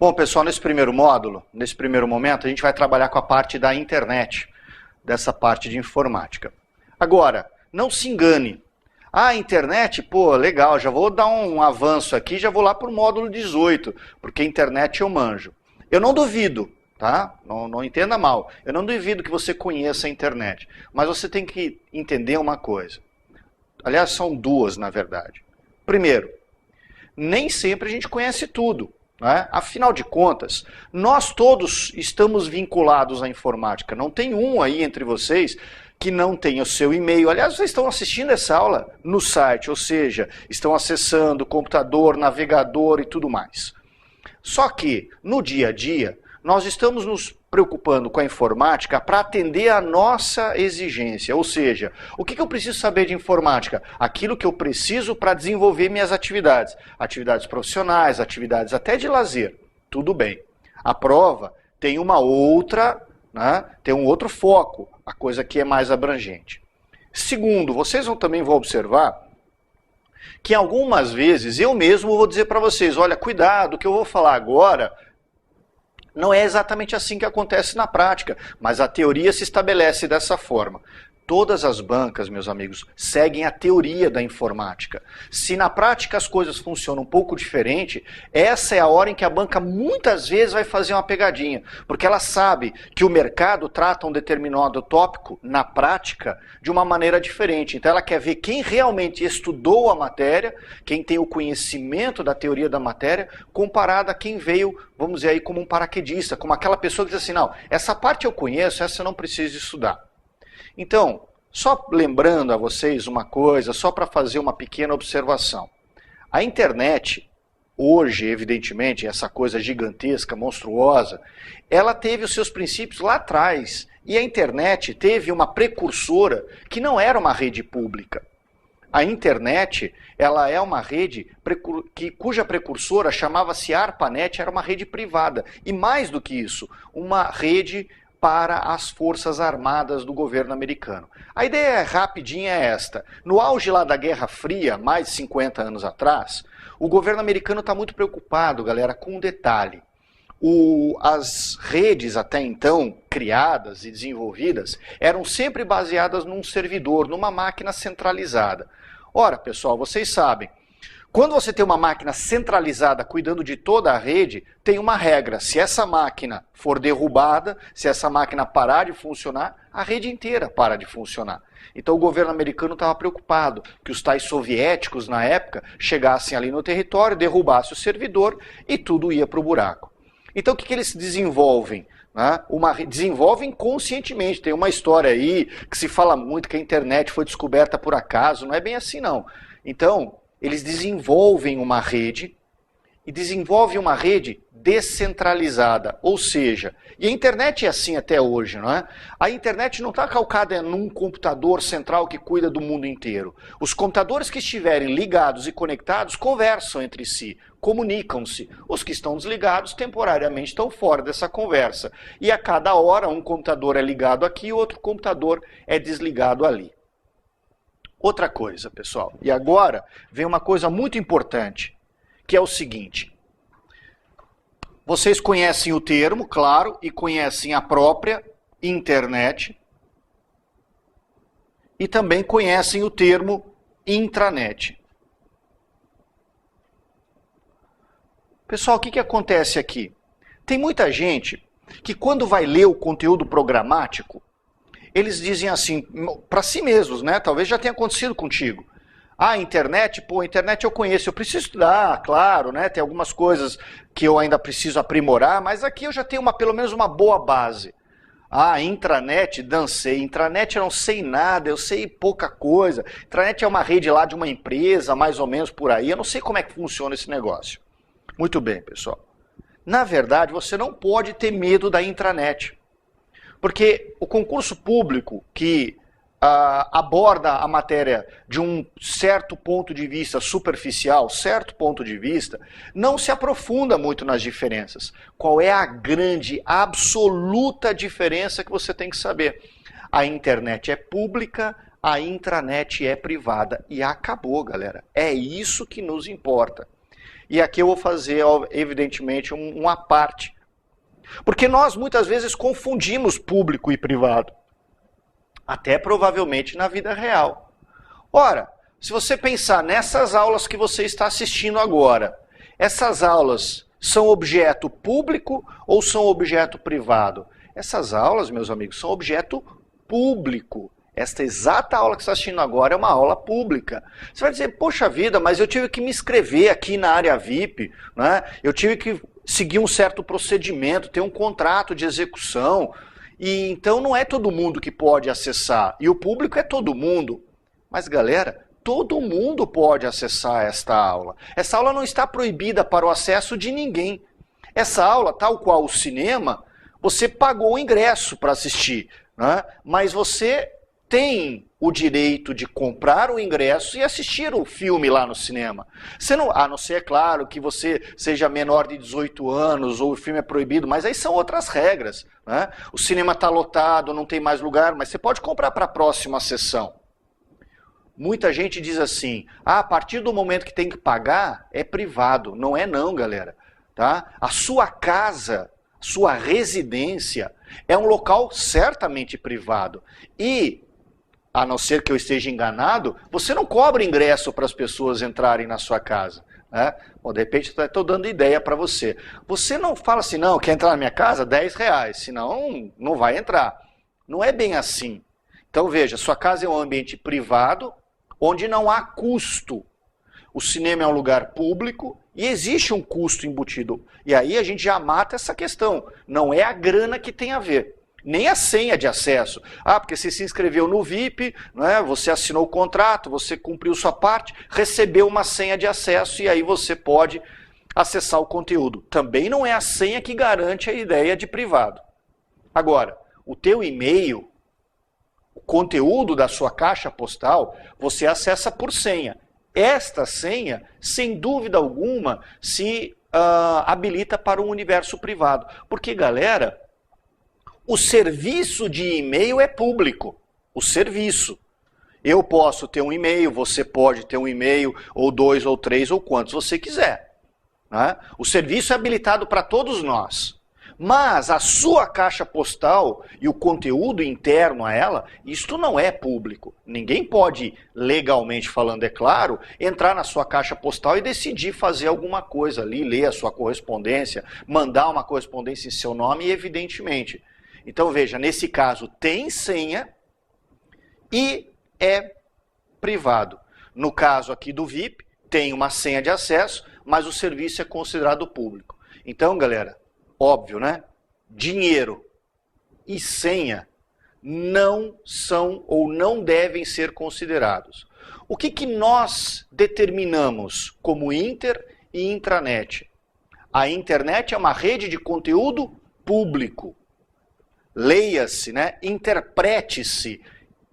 Bom, pessoal, nesse primeiro módulo, nesse primeiro momento, a gente vai trabalhar com a parte da internet, dessa parte de informática. Agora, não se engane. A internet, pô, legal, já vou dar um avanço aqui, já vou lá para o módulo 18, porque internet eu manjo. Eu não duvido, tá? Não entenda mal. Eu não duvido que você conheça a internet, mas você tem que entender uma coisa. Aliás, são duas, na verdade. Primeiro, nem sempre a gente conhece tudo. Né? Afinal de contas, nós todos estamos vinculados à informática. Não tem um aí entre vocês que não tenha o seu e-mail. Aliás, vocês estão assistindo essa aula no site, ou seja, estão acessando computador, navegador e tudo mais. Só que, no dia a dia, nós estamos nos preocupando com a informática para atender a nossa exigência. Ou seja, o que eu preciso saber de informática? Aquilo que eu preciso para desenvolver minhas atividades. Atividades profissionais, atividades até de lazer. Tudo bem. A prova tem uma outra, né, tem um outro foco, a coisa que é mais abrangente. Segundo, vocês também vão observar que algumas vezes eu mesmo vou dizer para vocês, olha, cuidado, o que eu vou falar agora não é exatamente assim que acontece na prática, mas a teoria se estabelece dessa forma. Todas as bancas, meus amigos, seguem a teoria da informática. Se na prática as coisas funcionam um pouco diferente, essa é a hora em que a banca muitas vezes vai fazer uma pegadinha, porque ela sabe que o mercado trata um determinado tópico, na prática, de uma maneira diferente. Então ela quer ver quem realmente estudou a matéria, quem tem o conhecimento da teoria da matéria, comparado a quem veio, vamos dizer aí, como um paraquedista, como aquela pessoa que diz assim, não, essa parte eu conheço, essa eu não preciso estudar. Então, só lembrando a vocês uma coisa, só para fazer uma pequena observação. A internet, hoje, evidentemente, essa coisa gigantesca, monstruosa, ela teve os seus princípios lá atrás. E a internet teve uma precursora que não era uma rede pública. A internet, ela é uma rede cuja precursora chamava-se ARPANET, era uma rede privada. E mais do que isso, uma rede para as forças armadas do governo americano. A ideia rapidinha é esta. No auge lá da Guerra Fria, mais de 50 anos atrás, o governo americano está muito preocupado, galera, com um detalhe. As redes até então criadas e desenvolvidas eram sempre baseadas num servidor, numa máquina centralizada. Ora, pessoal, vocês sabem, quando você tem uma máquina centralizada cuidando de toda a rede, tem uma regra. Se essa máquina for derrubada, se essa máquina parar de funcionar, a rede inteira para de funcionar. Então o governo americano estava preocupado que os tais soviéticos, na época, chegassem ali no território, derrubassem o servidor e tudo ia para o buraco. Então o que eles desenvolvem? Desenvolvem conscientemente. Tem uma história aí que se fala muito que a internet foi descoberta por acaso. Não é bem assim, não. Então, eles desenvolvem uma rede, e desenvolvem uma rede descentralizada, ou seja, e a internet é assim até hoje, não é? A internet não está calcada num computador central que cuida do mundo inteiro. Os computadores que estiverem ligados e conectados conversam entre si, comunicam-se. Os que estão desligados temporariamente estão fora dessa conversa. E a cada hora um computador é ligado aqui e outro computador é desligado ali. Outra coisa, pessoal, e agora vem uma coisa muito importante, que é o seguinte. Vocês conhecem o termo, claro, e conhecem a própria internet, e também conhecem o termo intranet. Pessoal, o que acontece aqui? Tem muita gente que quando vai ler o conteúdo programático, eles dizem assim, para si mesmos, né? Talvez já tenha acontecido contigo. Ah, internet, pô, internet eu conheço, eu preciso estudar, claro, né? Tem algumas coisas que eu ainda preciso aprimorar, mas aqui eu já tenho pelo menos uma boa base. Ah, intranet, dancei. Intranet eu não sei nada, eu sei pouca coisa. Intranet é uma rede lá de uma empresa, mais ou menos por aí. Eu não sei como é que funciona esse negócio. Muito bem, pessoal. Na verdade, você não pode ter medo da intranet. Porque o concurso público que aborda a matéria de um certo ponto de vista superficial, certo ponto de vista, não se aprofunda muito nas diferenças. Qual é a grande, absoluta diferença que você tem que saber? A internet é pública, a intranet é privada. E acabou, galera. É isso que nos importa. E aqui eu vou fazer, evidentemente, uma parte. Porque nós muitas vezes confundimos público e privado. Até provavelmente na vida real. Ora, se você pensar nessas aulas que você está assistindo agora, essas aulas são objeto público ou são objeto privado? Essas aulas, meus amigos, são objeto público. Esta exata aula que você está assistindo agora é uma aula pública. Você vai dizer, poxa vida, mas eu tive que me inscrever aqui na área VIP, né? Eu tive que seguir um certo procedimento, ter um contrato de execução, e então não é todo mundo que pode acessar, e o público é todo mundo. Mas galera, todo mundo pode acessar esta aula. Essa aula não está proibida para o acesso de ninguém. Essa aula, tal qual o cinema, você pagou o ingresso para assistir, né? Mas você tem o direito de comprar o ingresso e assistir o filme lá no cinema. Você não, a não ser, é claro, que você seja menor de 18 anos ou o filme é proibido, mas aí são outras regras, né? O cinema está lotado, não tem mais lugar, mas você pode comprar para a próxima sessão. Muita gente diz assim, a partir do momento que tem que pagar, é privado. Não é não, galera. Tá? A sua casa, sua residência, é um local certamente privado. E, a não ser que eu esteja enganado, você não cobra ingresso para as pessoas entrarem na sua casa. Né? Bom, de repente estou dando ideia para você. Você não fala assim, não, quer entrar na minha casa? R$10, senão não vai entrar. Não é bem assim. Então veja, sua casa é um ambiente privado, onde não há custo. O cinema é um lugar público e existe um custo embutido. E aí a gente já mata essa questão. Não é a grana que tem a ver. Nem a senha de acesso. Ah, porque você se inscreveu no VIP, né, você assinou o contrato, você cumpriu sua parte, recebeu uma senha de acesso e aí você pode acessar o conteúdo. Também não é a senha que garante a ideia de privado. Agora, o teu e-mail, o conteúdo da sua caixa postal, você acessa por senha. Esta senha, sem dúvida alguma, se habilita para um universo privado. Porque, galera, o serviço de e-mail é público. O serviço. Eu posso ter um e-mail, você pode ter um e-mail, ou 2, ou 3, ou quantos você quiser. Né? O serviço é habilitado para todos nós. Mas a sua caixa postal e o conteúdo interno a ela, isto não é público. Ninguém pode, legalmente falando, é claro, entrar na sua caixa postal e decidir fazer alguma coisa ali, ler a sua correspondência, mandar uma correspondência em seu nome, evidentemente. Então veja, nesse caso tem senha e é privado. No caso aqui do VIP, tem uma senha de acesso, mas o serviço é considerado público. Então, galera, óbvio, né? Dinheiro e senha não são ou não devem ser considerados. O que nós determinamos como inter e intranet? A internet é uma rede de conteúdo público. Leia-se, né? Interprete-se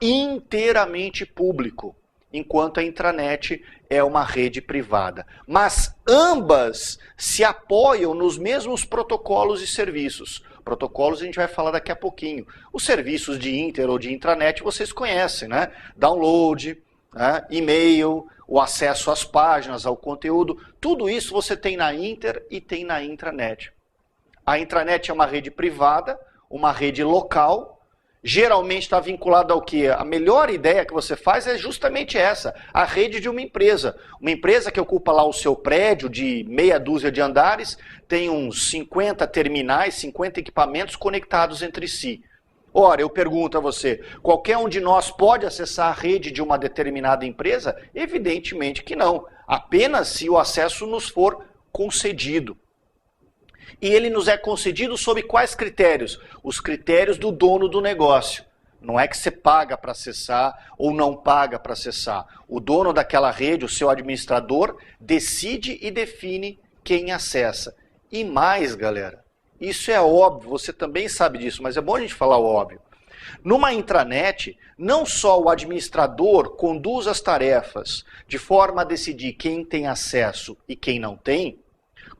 inteiramente público, enquanto a intranet é uma rede privada. Mas ambas se apoiam nos mesmos protocolos e serviços. Protocolos a gente vai falar daqui a pouquinho. Os serviços de inter ou de intranet vocês conhecem, né? Download, né? E-mail, o acesso às páginas, ao conteúdo. Tudo isso você tem na inter e tem na intranet. A intranet é uma rede privada, uma rede local. Geralmente está vinculado ao quê? A melhor ideia que você faz é justamente essa, a rede de uma empresa. Uma empresa que ocupa lá o seu prédio de meia dúzia de andares, tem uns 50 terminais, 50 equipamentos conectados entre si. Ora, eu pergunto a você, qualquer um de nós pode acessar a rede de uma determinada empresa? Evidentemente que não, apenas se o acesso nos for concedido. E ele nos é concedido sob quais critérios? Os critérios do dono do negócio. Não é que você paga para acessar ou não paga para acessar. O dono daquela rede, o seu administrador, decide e define quem acessa. E mais, galera, isso é óbvio, você também sabe disso, mas é bom a gente falar o óbvio. Numa intranet, não só o administrador conduz as tarefas de forma a decidir quem tem acesso e quem não tem,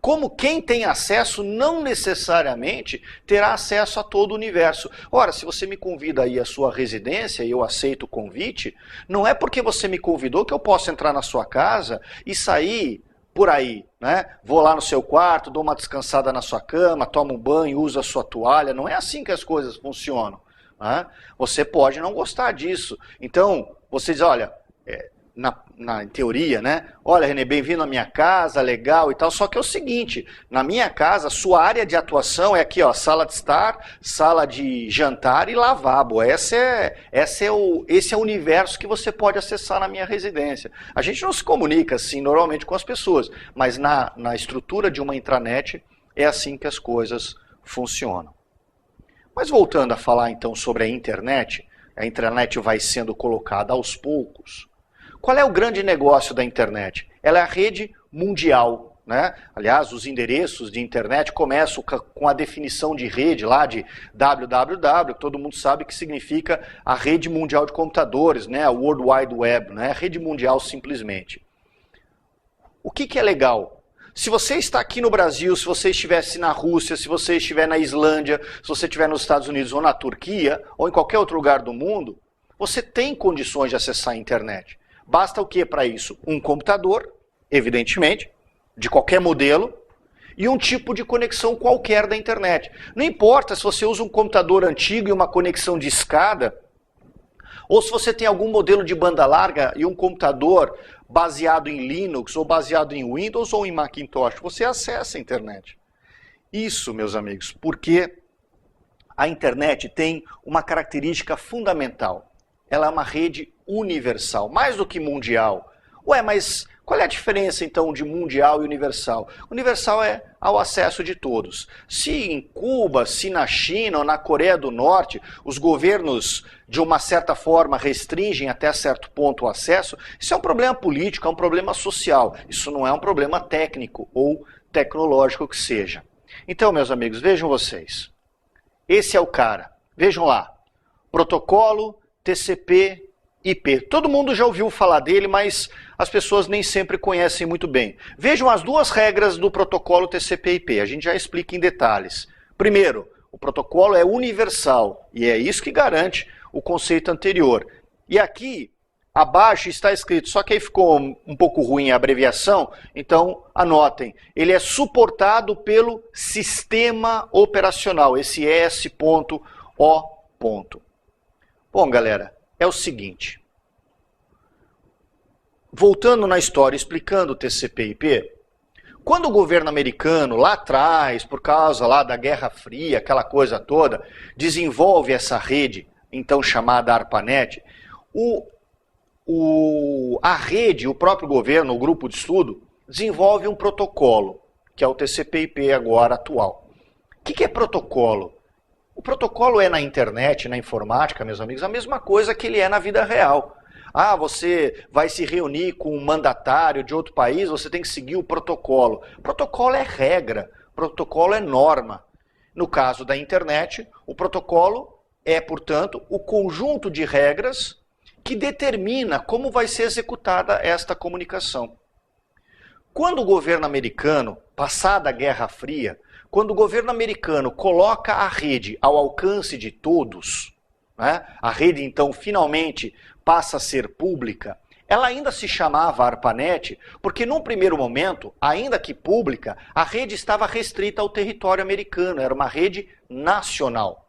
como quem tem acesso não necessariamente terá acesso a todo o universo. Ora, se você me convida aí à sua residência e eu aceito o convite, não é porque você me convidou que eu posso entrar na sua casa e sair por aí, né? Vou lá no seu quarto, dou uma descansada na sua cama, tomo um banho, uso a sua toalha. Não é assim que as coisas funcionam, né? Você pode não gostar disso. Então, você diz, olha, na teoria, né? Olha, Renê, bem-vindo à minha casa, legal e tal. Só que é o seguinte, na minha casa, sua área de atuação é aqui, ó, sala de estar, sala de jantar e lavabo. Esse é o universo que você pode acessar na minha residência. A gente não se comunica assim normalmente com as pessoas, mas na estrutura de uma intranet é assim que as coisas funcionam. Mas voltando a falar então sobre a intranet vai sendo colocada aos poucos. Qual é o grande negócio da internet? Ela é a rede mundial, né? Aliás, os endereços de internet começam com a definição de rede lá de www, que todo mundo sabe que significa a rede mundial de computadores, né? A World Wide Web, né? A rede mundial simplesmente. O que é legal? Se você está aqui no Brasil, se você estivesse na Rússia, se você estiver na Islândia, se você estiver nos Estados Unidos ou na Turquia, ou em qualquer outro lugar do mundo, você tem condições de acessar a internet. Basta o que para isso? Um computador, evidentemente, de qualquer modelo, e um tipo de conexão qualquer da internet. Não importa se você usa um computador antigo e uma conexão de escada, ou se você tem algum modelo de banda larga e um computador baseado em Linux, ou baseado em Windows ou em Macintosh, você acessa a internet. Isso, meus amigos, porque a internet tem uma característica fundamental. Ela é uma rede universal, mais do que mundial. Ué, mas qual é a diferença então de mundial e universal? Universal é ao acesso de todos. Se em Cuba, se na China ou na Coreia do Norte, os governos de uma certa forma restringem até certo ponto o acesso, isso é um problema político, é um problema social. Isso não é um problema técnico ou tecnológico que seja. Então, meus amigos, vejam vocês. Esse é o cara. Vejam lá. Protocolo TCP/IP. Todo mundo já ouviu falar dele, mas as pessoas nem sempre conhecem muito bem. Vejam as duas regras do protocolo TCP/IP. A gente já explica em detalhes. Primeiro, o protocolo é universal, e é isso que garante o conceito anterior. E aqui, abaixo está escrito, só que aí ficou um pouco ruim a abreviação, então anotem. Ele é suportado pelo sistema operacional, esse S.O. Bom, galera, é o seguinte. Voltando na história, explicando o TCP/IP, quando o governo americano, lá atrás, por causa lá da Guerra Fria, aquela coisa toda, desenvolve essa rede, então chamada ARPANET, a rede, o próprio governo, o grupo de estudo, desenvolve um protocolo, que é o TCP/IP agora atual. O que é protocolo? O protocolo é na internet, na informática, meus amigos, a mesma coisa que ele é na vida real. Ah, você vai se reunir com um mandatário de outro país, você tem que seguir o protocolo. Protocolo é regra, protocolo é norma. No caso da internet, o protocolo é, portanto, o conjunto de regras que determina como vai ser executada esta comunicação. Quando o governo americano, passada a Guerra Fria, quando o governo americano coloca a rede ao alcance de todos, né, a rede então finalmente passa a ser pública, ela ainda se chamava ARPANET, porque num primeiro momento, ainda que pública, a rede estava restrita ao território americano, era uma rede nacional.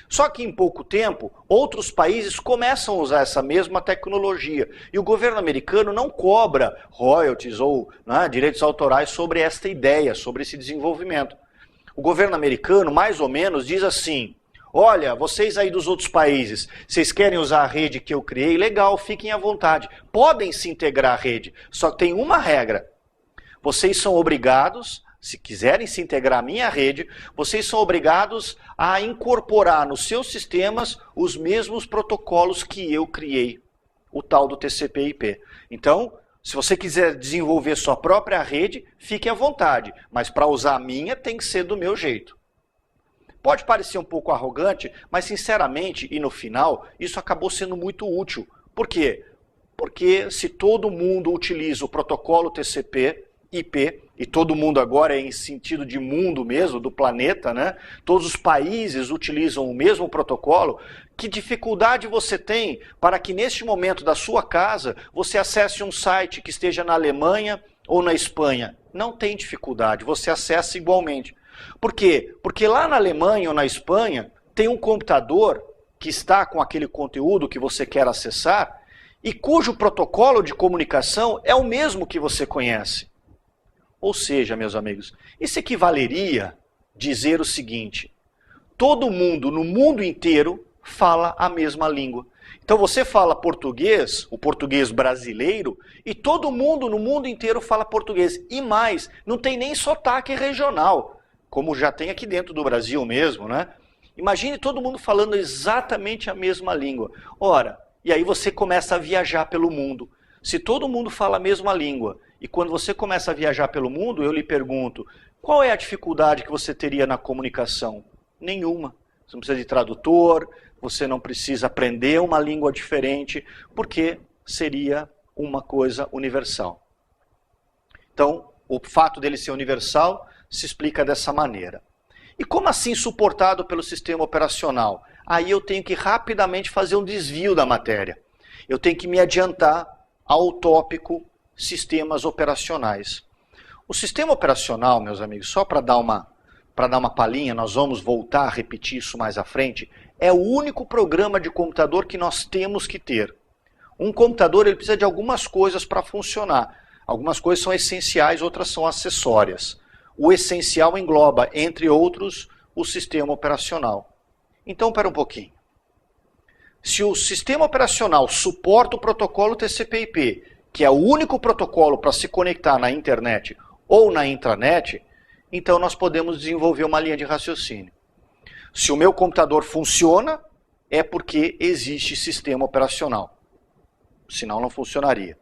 Só que em pouco tempo, outros países começam a usar essa mesma tecnologia. E o governo americano não cobra royalties ou direitos autorais sobre esta ideia, sobre esse desenvolvimento. O governo americano, mais ou menos, diz assim, olha, vocês aí dos outros países, vocês querem usar a rede que eu criei? Legal, fiquem à vontade. Podem se integrar à rede, só tem uma regra. Vocês são obrigados, se quiserem se integrar à minha rede, vocês são obrigados a incorporar nos seus sistemas os mesmos protocolos que eu criei, o tal do TCP/IP. Então, se você quiser desenvolver sua própria rede, fique à vontade, mas para usar a minha tem que ser do meu jeito. Pode parecer um pouco arrogante, mas sinceramente, e no final, isso acabou sendo muito útil. Por quê? Porque se todo mundo utiliza o protocolo TCP/IP, e todo mundo agora é em sentido de mundo mesmo, do planeta, né? Todos os países utilizam o mesmo protocolo, que dificuldade você tem para que neste momento da sua casa, você acesse um site que esteja na Alemanha, ou na Espanha, não tem dificuldade, você acessa igualmente. Por quê? Porque lá na Alemanha ou na Espanha tem um computador que está com aquele conteúdo que você quer acessar e cujo protocolo de comunicação é o mesmo que você conhece. Ou seja, meus amigos, isso equivaleria dizer o seguinte: todo mundo no mundo inteiro fala a mesma língua. Então você fala português, o português brasileiro, e todo mundo no mundo inteiro fala português. E mais, não tem nem sotaque regional, como já tem aqui dentro do Brasil mesmo, né? Imagine todo mundo falando exatamente a mesma língua. Ora, e aí você começa a viajar pelo mundo. Se todo mundo fala a mesma língua, e quando você começa a viajar pelo mundo, eu lhe pergunto, qual é a dificuldade que você teria na comunicação? Nenhuma. Você não precisa de tradutor, você não precisa aprender uma língua diferente, porque seria uma coisa universal. Então, o fato dele ser universal se explica dessa maneira. E como assim suportado pelo sistema operacional? Aí eu tenho que rapidamente fazer um desvio da matéria. Eu tenho que me adiantar ao tópico sistemas operacionais. O sistema operacional, meus amigos, só para dar uma palhinha, nós vamos voltar a repetir isso mais à frente, é o único programa de computador que nós temos que ter. Um computador ele precisa de algumas coisas para funcionar. Algumas coisas são essenciais, outras são acessórias. O essencial engloba, entre outros, o sistema operacional. Então, espera um pouquinho. Se o sistema operacional suporta o protocolo TCP/IP, que é o único protocolo para se conectar na internet ou na intranet, então nós podemos desenvolver uma linha de raciocínio. Se o meu computador funciona, é porque existe sistema operacional. Senão não funcionaria.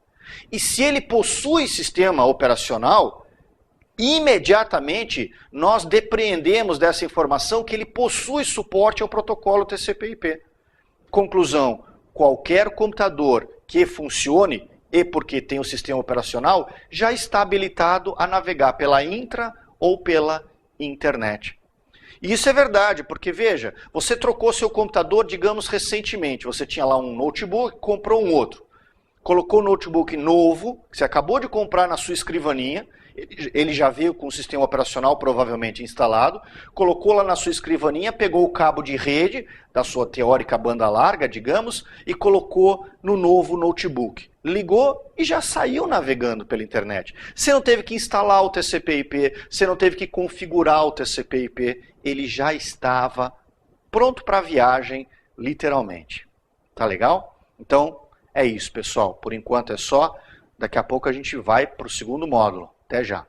E se ele possui sistema operacional, imediatamente nós depreendemos dessa informação que ele possui suporte ao protocolo TCP/IP. Conclusão, qualquer computador que funcione, e porque tem um sistema operacional, já está habilitado a navegar pela intra ou pela internet. E isso é verdade, porque veja, você trocou seu computador, digamos, recentemente. Você tinha lá um notebook, comprou um outro. Colocou o notebook novo, que você acabou de comprar na sua escrivaninha, ele já veio com o sistema operacional provavelmente instalado, colocou lá na sua escrivaninha, pegou o cabo de rede da sua teórica banda larga, digamos, e colocou no novo notebook. Ligou e já saiu navegando pela internet. Você não teve que instalar o TCP/IP, você não teve que configurar o TCP/IP, ele já estava pronto para a viagem, literalmente. Tá legal? Então, é isso, pessoal. Por enquanto é só. Daqui a pouco a gente vai para o segundo módulo. Até já.